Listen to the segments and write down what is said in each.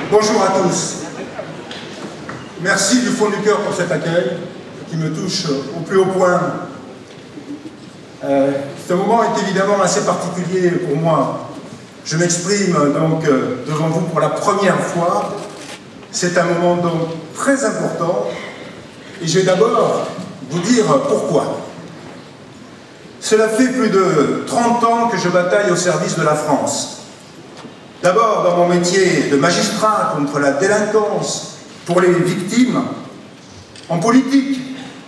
Bonjour à tous. Merci du fond du cœur pour cet accueil qui me touche au plus haut point. Ce moment est évidemment assez particulier pour moi. Je m'exprime donc devant vous pour la première fois. C'est un moment donc très important et je vais d'abord vous dire pourquoi. Cela fait plus de 30 ans que je bataille au service de la France. D'abord dans mon métier de magistrat contre la délinquance pour les victimes, en politique,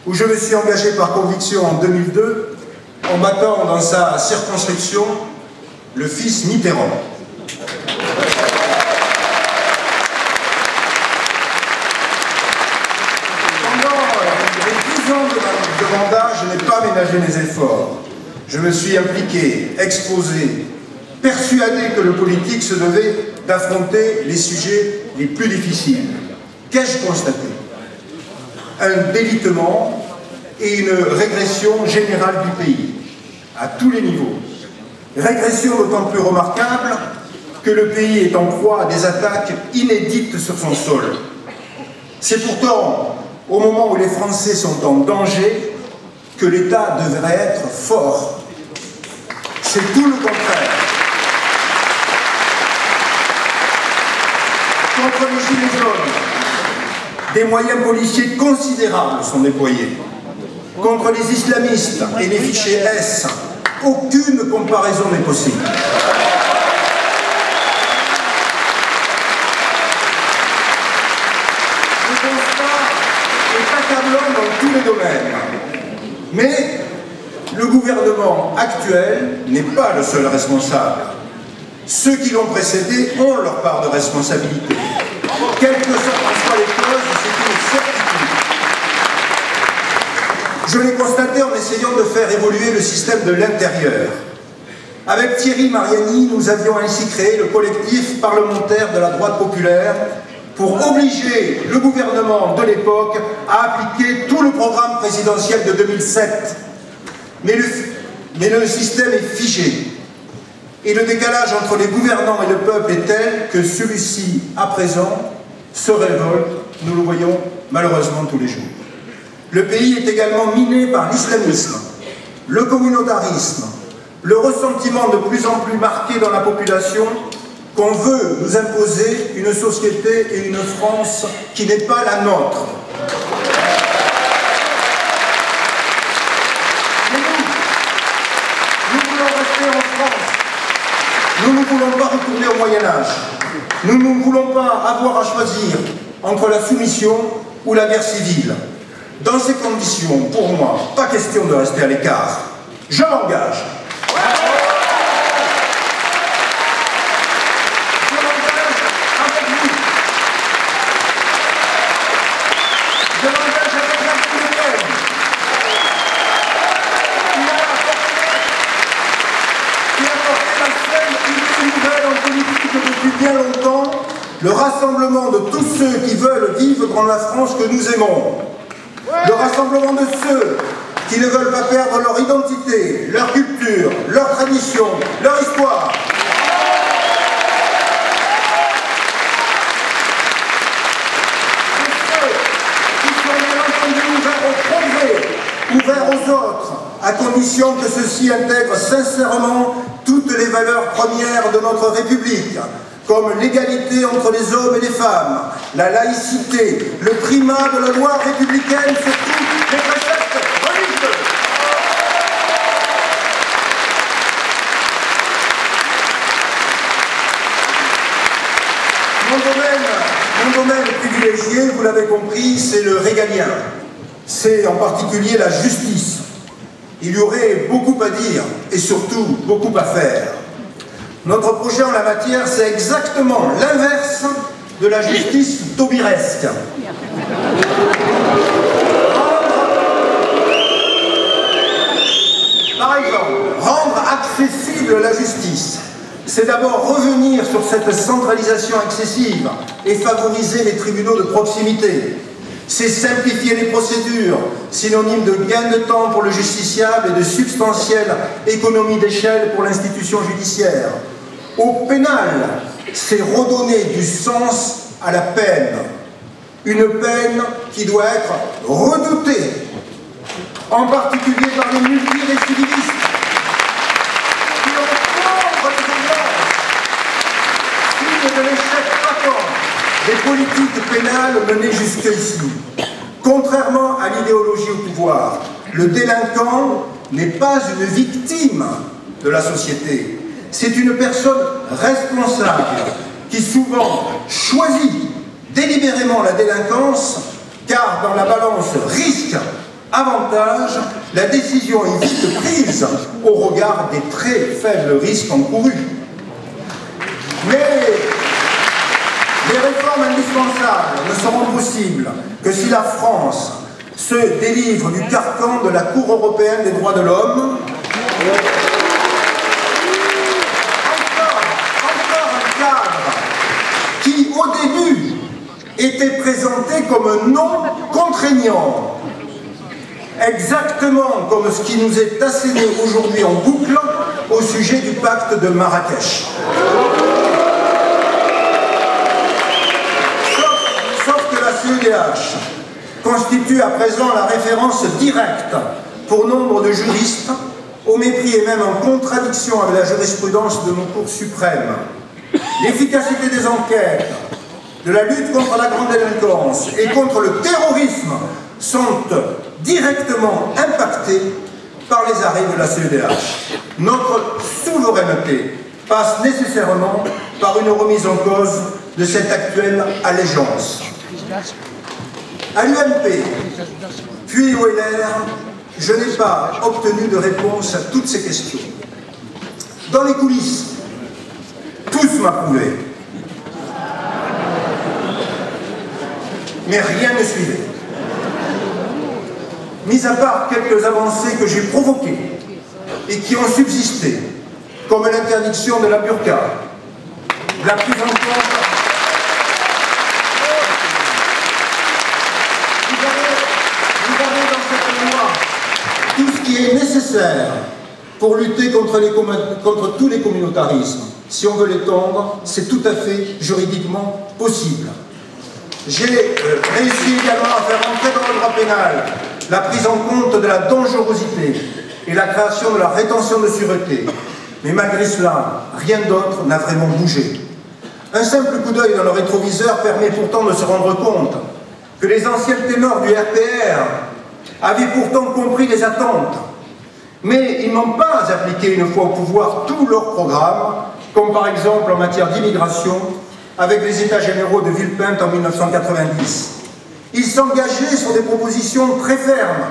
où je me suis engagé par conviction en 2002, en battant dans sa circonscription le fils Mitterrand. Pendant les 10 ans de mandat, je n'ai pas ménagé mes efforts. Je me suis impliqué, exposé, persuadé que le politique se devait d'affronter les sujets les plus difficiles. Qu'ai-je constaté? Un délitement et une régression générale du pays, à tous les niveaux. Régression d'autant plus remarquable que le pays est en proie à des attaques inédites sur son sol. C'est pourtant au moment où les Français sont en danger que l'État devrait être fort. C'est tout le contraire. Contre les gilets jaunes, des moyens policiers considérables sont déployés. Contre les islamistes et les fichiers S, aucune comparaison n'est possible. Le constat est accablant dans tous les domaines. Mais le gouvernement actuel n'est pas le seul responsable. Ceux qui l'ont précédé ont leur part de responsabilité. Quelles que soient les causes, c'est une certitude. Je l'ai constaté en essayant de faire évoluer le système de l'intérieur. Avec Thierry Mariani, nous avions ainsi créé le collectif parlementaire de la droite populaire pour obliger le gouvernement de l'époque à appliquer tout le programme présidentiel de 2007. Mais le système est figé. Et le décalage entre les gouvernants et le peuple est tel que celui-ci, à présent, se révolte. Nous le voyons malheureusement tous les jours. Le pays est également miné par l'islamisme, le communautarisme, le ressentiment de plus en plus marqué dans la population qu'on veut nous imposer une société et une France qui n'est pas la nôtre. Mais nous voulons rester en France. Nous ne voulons pas retourner au Moyen-Âge. Nous ne voulons pas avoir à choisir entre la soumission ou la guerre civile. Dans ces conditions, pour moi, pas question de rester à l'écart. Je m'engage. Je m'engage avec vous. Je m'engage avec la Républicaine. Qui a porté la seule idée nouvelle en politique depuis bien longtemps, le rassemblement de tous ceux qui veulent vivre dans la France que nous aimons. Le rassemblement de ceux qui ne veulent pas perdre leur identité, leur culture, leur tradition, leur histoire. Et ceux qui sont bien entendu ouverts au progrès, ouverts aux autres, à condition que ceux-ci intègrent sincèrement toutes les valeurs premières de notre République, comme l'égalité entre les hommes et les femmes, la laïcité, le primat de la loi républicaine sur tous les préceptes religieux. Mon domaine privilégié, vous l'avez compris, c'est le régalien. C'est en particulier la justice. Il y aurait beaucoup à dire et surtout beaucoup à faire. Notre projet en la matière, c'est exactement l'inverse de la justice taubiresque. Par exemple, rendre accessible la justice, c'est d'abord revenir sur cette centralisation excessive et favoriser les tribunaux de proximité. C'est simplifier les procédures, synonyme de gain de temps pour le justiciable et de substantielle économie d'échelle pour l'institution judiciaire. Au pénal, c'est redonner du sens à la peine, une peine qui doit être redoutée, en particulier par les multirécidivistes qui ont prendre les violences, signe de l'échec patent des politiques pénales menées jusqu'ici. Contrairement à l'idéologie au pouvoir, le délinquant n'est pas une victime de la société. C'est une personne responsable qui souvent choisit délibérément la délinquance, car dans la balance risque-avantage, la décision est vite prise au regard des très faibles risques encourus. Mais les réformes indispensables ne seront possibles que si la France se délivre du carcan de la Cour européenne des droits de l'homme. Encore un cadre qui, au début, était présenté comme non contraignant. Exactement comme ce qui nous est asséné aujourd'hui en boucle au sujet du pacte de Marrakech. Sauf que la CEDH constitue à présent la référence directe pour nombre de juristes, au mépris et même en contradiction avec la jurisprudence de nos cours suprêmes. L'efficacité des enquêtes, de la lutte contre la grande délinquance et contre le terrorisme sont directement impactés par les arrêts de la CEDH. Notre souveraineté passe nécessairement par une remise en cause de cette actuelle allégeance. À l'UMP, puis au LR, je n'ai pas obtenu de réponse à toutes ces questions. Dans les coulisses, tous m'approuvaient. Mais rien ne suivait. Mis à part quelques avancées que j'ai provoquées et qui ont subsisté, comme l'interdiction de la burqa, la prise en compte. Vous avez dans cette loi tout ce qui est nécessaire pour lutter contre tous les communautarismes. Si on veut l'étendre, c'est tout à fait juridiquement possible. J'ai réussi également à faire entrer dans le droit pénal la prise en compte de la dangerosité et la création de la rétention de sûreté. Mais malgré cela, rien d'autre n'a vraiment bougé. Un simple coup d'œil dans le rétroviseur permet pourtant de se rendre compte que les anciens ténors du RPR avaient pourtant compris les attentes. Mais ils n'ont pas appliqué une fois au pouvoir tous leurs programmes, comme par exemple en matière d'immigration, avec les États généraux de Villepinte en 1990. Ils s'engageaient sur des propositions très fermes.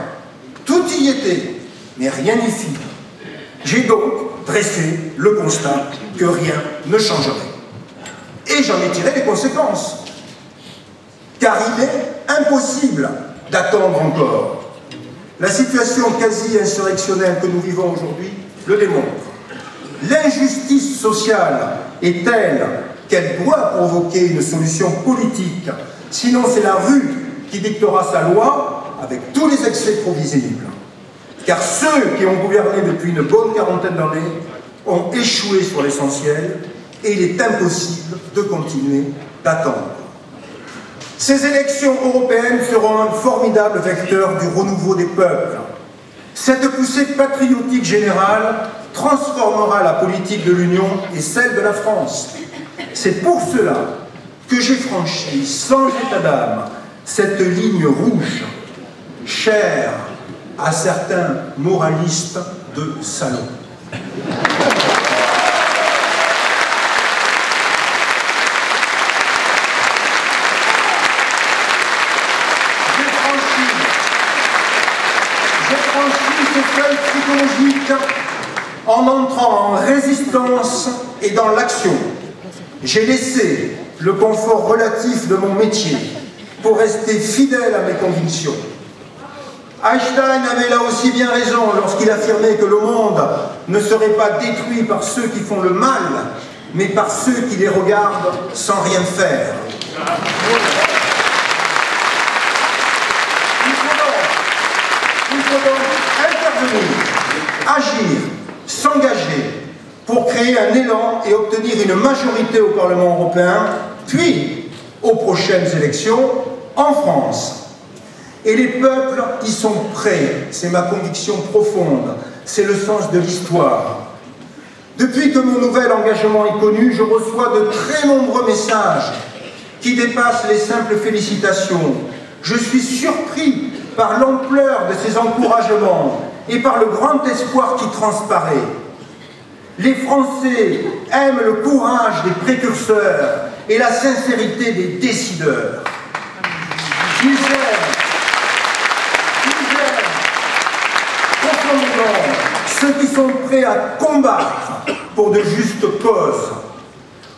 Tout y était, mais rien n'y fit. J'ai donc dressé le constat que rien ne changerait. Et j'en ai tiré les conséquences. Car il est impossible d'attendre encore. La situation quasi-insurrectionnelle que nous vivons aujourd'hui le démontre. L'injustice sociale est telle qu'elle doit provoquer une solution politique. Sinon, c'est la rue qui dictera sa loi avec tous les excès provisibles. Car ceux qui ont gouverné depuis une bonne quarantaine d'années ont échoué sur l'essentiel et il est impossible de continuer d'attendre. Ces élections européennes seront un formidable vecteur du renouveau des peuples. Cette poussée patriotique générale transformera la politique de l'Union et celle de la France. C'est pour cela que j'ai franchi, sans état d'âme, cette ligne rouge, chère à certains moralistes de salon. J'ai franchi ce seuil psychologique en entrant en résistance et dans l'action. J'ai laissé le confort relatif de mon métier pour rester fidèle à mes convictions. Einstein avait là aussi bien raison lorsqu'il affirmait que le monde ne serait pas détruit par ceux qui font le mal, mais par ceux qui les regardent sans rien faire. Il faut donc intervenir, agir, s'engager pour créer un élan et obtenir une majorité au Parlement européen, puis aux prochaines élections en France. Et les peuples y sont prêts, c'est ma conviction profonde, c'est le sens de l'histoire. Depuis que mon nouvel engagement est connu, je reçois de très nombreux messages qui dépassent les simples félicitations. Je suis surpris par l'ampleur de ces encouragements et par le grand espoir qui transparaît. Les Français aiment le courage des précurseurs et la sincérité des décideurs. Ils aiment profondément ceux qui sont prêts à combattre pour de justes causes,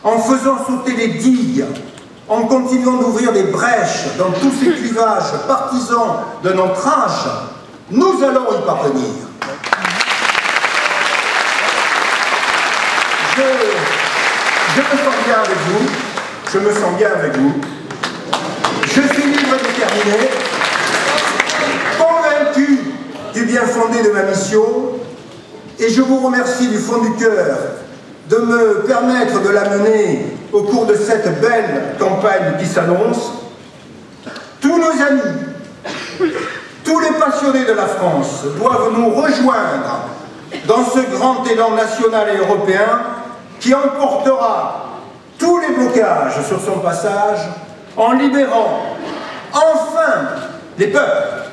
en faisant sauter les digues, en continuant d'ouvrir des brèches dans tous ces clivages partisans de notre âge, nous allons y parvenir. Je me sens bien avec vous, je me sens bien avec vous. Je suis libre et déterminé, convaincu du bien fondé de ma mission, et je vous remercie du fond du cœur de me permettre de la mener au cours de cette belle campagne qui s'annonce. Tous nos amis, tous les passionnés de la France doivent nous rejoindre dans ce grand élan national et européen qui emportera tous les blocages sur son passage en libérant enfin les peuples.